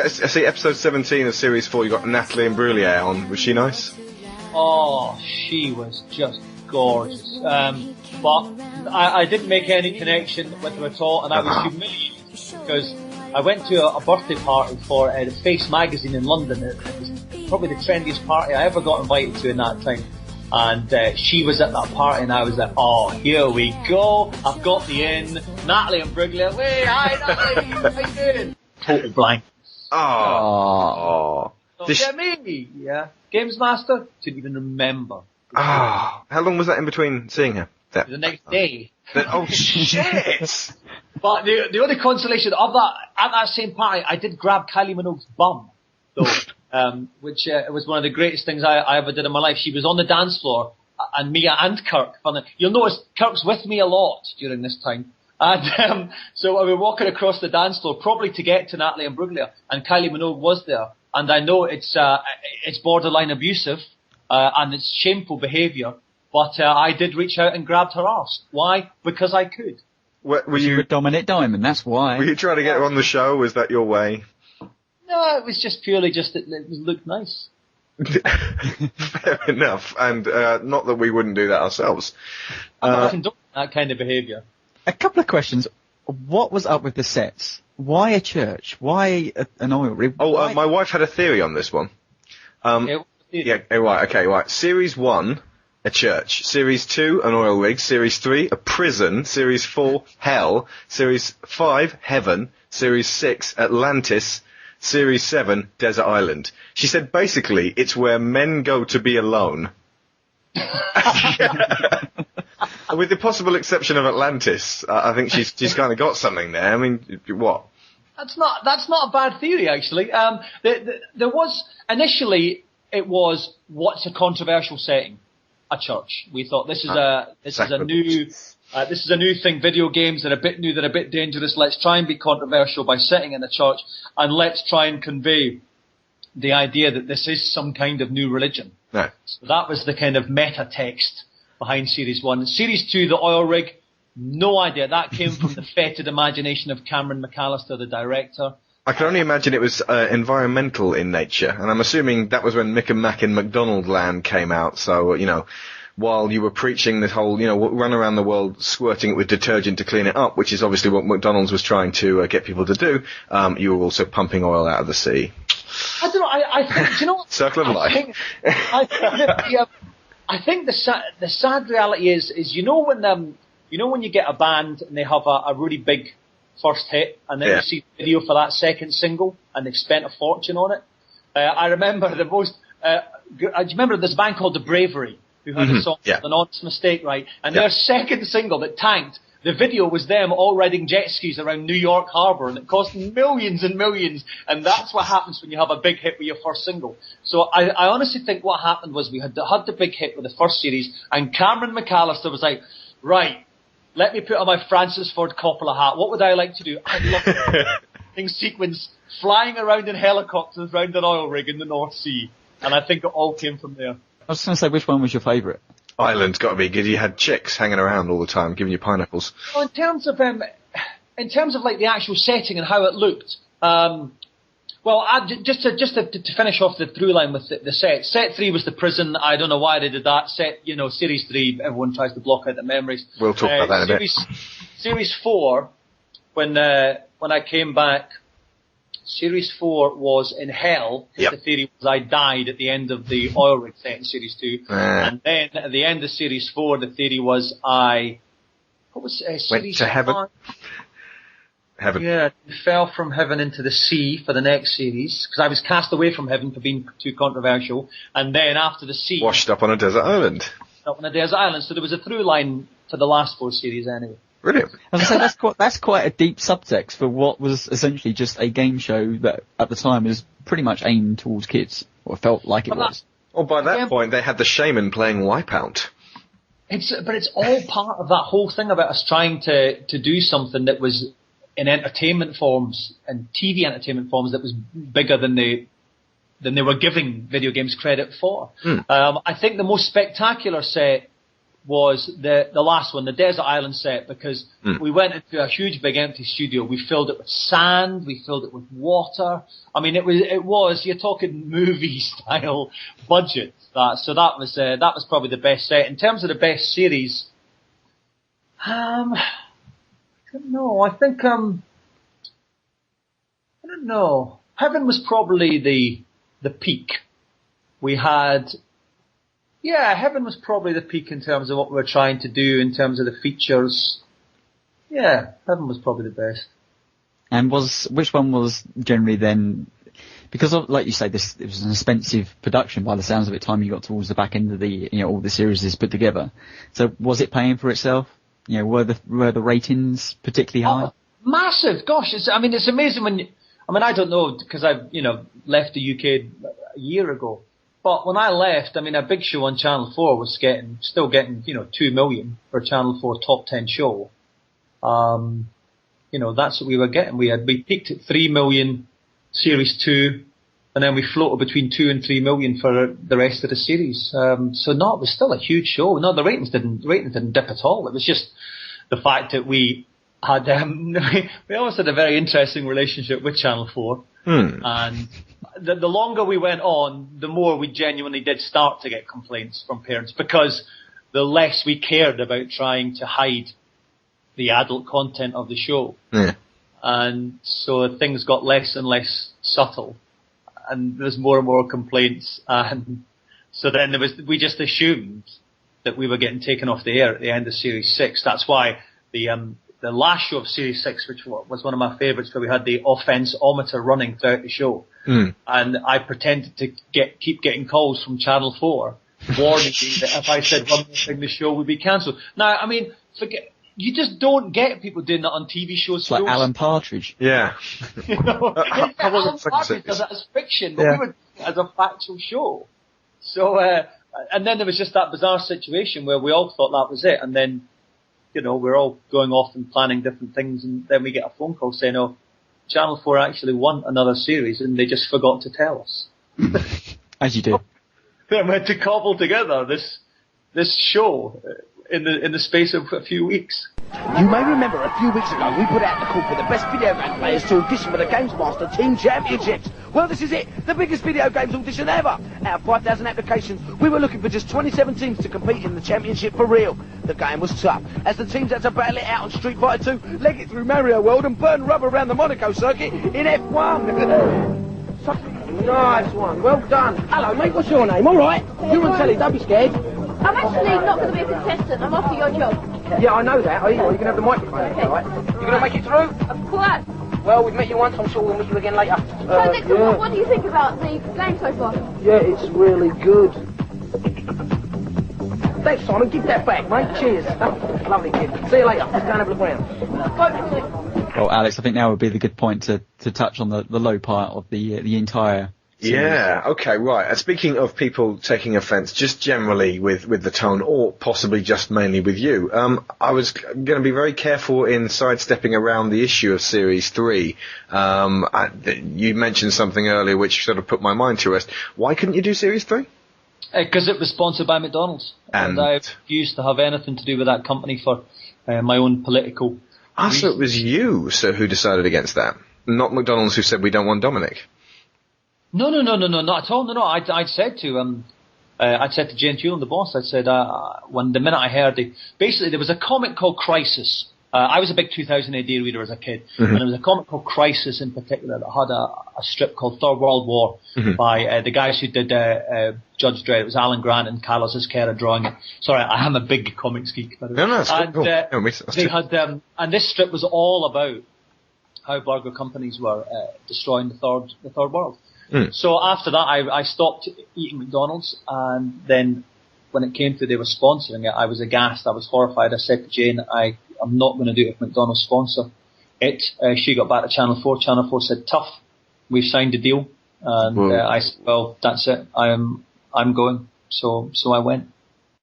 I see episode 17 of series 4. You got Natalie Imbruglia on. Was she nice? Oh, she was just gorgeous. But I didn't make any connection with her at all, and I was humiliated because I went to a birthday party for the Face magazine in London. It was probably the trendiest party I ever got invited to in that time. And she was at that party, and I was like, oh, here we go. I've got the in. Natalie Imbruglia. Wait, hi, Natalie. How you doing? Total blank. Oh. Me. Yeah. GamesMaster? Didn't even remember. How long was that in between seeing her? The next day. Oh, shit! But the only consolation of that, at that same party, I did grab Kylie Minogue's bum, though, which was one of the greatest things I ever did in my life. She was on the dance floor, and Mia and Kirk. You'll notice Kirk's with me a lot during this time. And so we were walking across the dance floor, probably to get to Natalie Imbruglia, and Kylie Minogue was there. And I know it's borderline abusive, and it's shameful behaviour, but I did reach out and grabbed her arse. Why? Because I could. Were you a Dominik Diamond? That's why. Were you trying to get her on the show? Was that your way? No, it was just purely just that it looked nice. Fair enough, and not that we wouldn't do that ourselves. I'm not condoning that kind of behaviour. A couple of questions. What was up with the sets? Why a church? Why an oil rig? My wife had a theory on this one. Right. Series 1, a church. Series 2, an oil rig. Series 3, a prison. Series 4, hell. Series 5, heaven. Series 6, Atlantis. Series 7, desert island. She said basically it's where men go to be alone. With the possible exception of Atlantis, I think she's kind of got something there. I mean, what? That's not a bad theory, actually. There was initially it was what's a controversial setting, a church. We thought this is a new thing. Video games, they're a bit new, they're a bit dangerous. Let's try and be controversial by setting in a church, and let's try and convey the idea that this is some kind of new religion. No. So that was the kind of meta text behind Series 1. Series 2, the oil rig, no idea. That came from the fetid imagination of Cameron McAllister, the director. I can only imagine it was environmental in nature, and I'm assuming that was when Mick and Mac in McDonald Land came out, so, while you were preaching this whole, run around the world squirting it with detergent to clean it up, which is obviously what McDonald's was trying to get people to do, you were also pumping oil out of the sea. I don't know, I think, Circle of life. I think the sad reality is when you get a band and they have a really big first hit, and then you see the video for that second single, and they've spent a fortune on it. I remember do you remember this band called The Bravery, who had a song called An Honest Mistake, right? And their second single that tanked, the video was them all riding jet skis around New York Harbor, and it cost millions and millions, and that's what happens when you have a big hit with your first single. So I honestly think what happened was we had the big hit with the first series, and Cameron McAllister was like, right, let me put on my Francis Ford Coppola hat. What would I like to do? I'd love to sequence flying around in helicopters around an oil rig in the North Sea, and I think it all came from there. I was going to say, which one was your favourite? Ireland's got to be good. You had chicks hanging around all the time, giving you pineapples. Well, in terms of like the actual setting and how it looked, just to finish off the through line with the set. Set 3 was the prison. I don't know why they did that. Series 3, everyone tries to block out the memories. We'll talk about that in a bit. Series 4, when I came back, Series 4 was in hell. Yep. The theory was I died at the end of the oil rig set in Series 2. And then at the end of Series 4, the theory was Series went to heaven. 5? Heaven. Yeah, fell from heaven into the sea for the next series, because I was cast away from heaven for being too controversial. And then after the sea... washed up on a desert island. Up on a desert island. So there was a through line to the last 4 series anyway. Brilliant. As I say, that's quite a deep subtext for what was essentially just a game show that at the time was pretty much aimed towards kids, or felt like it was. Well, by that point, they had the shaman playing Wipeout. But it's all part of that whole thing about us trying to do something that was in entertainment forms and TV entertainment forms that was bigger than they were giving video games credit for. I think the most spectacular set was the last one, the desert island set, because we went into a huge big empty studio. We filled it with sand, we filled it with water. I mean, it was you're talking movie style budget. So that was probably the best set. In terms of the best series, I don't know. I think I don't know. Heaven was probably the peak. We had. Yeah, Heaven was probably the peak in terms of what we were trying to do, in terms of the features. Yeah, Heaven was probably the best. And which one was generally then, because of, like you say, it was an expensive production by the sounds of it, time you got towards the back end of all the series is put together. So was it paying for itself? Were the ratings particularly high? Oh, massive. Gosh, it's amazing when I don't know, because I've, left the UK a year ago. But when I left, a big show on Channel 4 was still getting 2 million for a Channel 4 top 10 show. That's what we were getting. We peaked at 3 million, Series 2, and then we floated between 2 and 3 million for the rest of the series. So it was still a huge show. No, the ratings didn't dip at all. It was just the fact that we had, we always had a very interesting relationship with Channel 4. And the longer we went on, the more we genuinely did start to get complaints from parents, because the less we cared about trying to hide the adult content of the show. Yeah. And so things got less and less subtle, and there was more and more complaints, and so then we just assumed that we were getting taken off the air at the end of Series 6. That's why the last show of Series 6, which was one of my favourites, where we had the offense-ometer running throughout the show. And I pretended to keep getting calls from Channel 4 warning me that if I said one more thing, the show would be cancelled. Now, you just don't get people doing that on TV shows. It's like Alan Partridge. Yeah. Alan Partridge does it as fiction, but we were doing it as a factual show. So, and then there was just that bizarre situation where we all thought that was it, and then we're all going off and planning different things, and then we get a phone call saying, oh, Channel 4 actually won another series, and they just forgot to tell us. As you do. Then we had to cobble together this show in the space of a few weeks. You may remember a few weeks ago we put out the call for the best video game players to audition for the GamesMaster Team Championships. Well, this is it, the biggest video games audition ever. Out of 5,000 applications, we were looking for just 27 teams to compete in the championship for real. The game was tough, as the teams had to battle it out on Street Fighter 2, leg it through Mario World, and burn rubber around the Monaco circuit in F1. Nice one, well done. Hello mate, what's your name? All right, you're on telly, don't be scared. I'm actually not going to be a contestant. I'm after your job. Yeah, I know that. Are you going to have the microphone? Okay. All right. You going to make it through? Of course. Well, we've met you once. I'm sure we'll meet you again later. So, Victor, what do you think about the game so far? Yeah, it's really good. Thanks, Simon. Give that back, mate. Cheers. Lovely kid. See you later. Let's go and have a look around. Well, Alex, I think now would be the good point to touch on the low part of the entire series. Yeah, okay, right. And speaking of people taking offence, just generally with the tone, or possibly just mainly with you, I was going to be very careful in sidestepping around the issue of Series 3. You mentioned something earlier which sort of put my mind to rest. Why couldn't you do Series 3? Because it was sponsored by McDonald's. And I refused to have anything to do with that company for my own political reasons. So it was you, who decided against that? Not McDonald's, who said we don't want Dominik? No, not at all. No, I'd said to Jane Tulin, the boss, I said, the minute I heard basically there was a comic called Crisis. I was a big 2000 AD reader as a kid, and there was a comic called Crisis in particular that had a strip called Third World War by the guys who did Judge Dredd. It was Alan Grant and Carlos Ezquerra drawing it. Sorry, I am a big comics geek, by the way. No, that's cool. They had, and this strip was all about how burger companies were destroying the third world. So after that, I stopped eating McDonald's, and then when it came to they were sponsoring it, I was aghast. I was horrified. I said to Jane, I'm not going to do it if McDonald's sponsor it. She got back to Channel 4. Channel 4 said, tough, we've signed a deal. And I said, well, that's it. I'm going. So I went.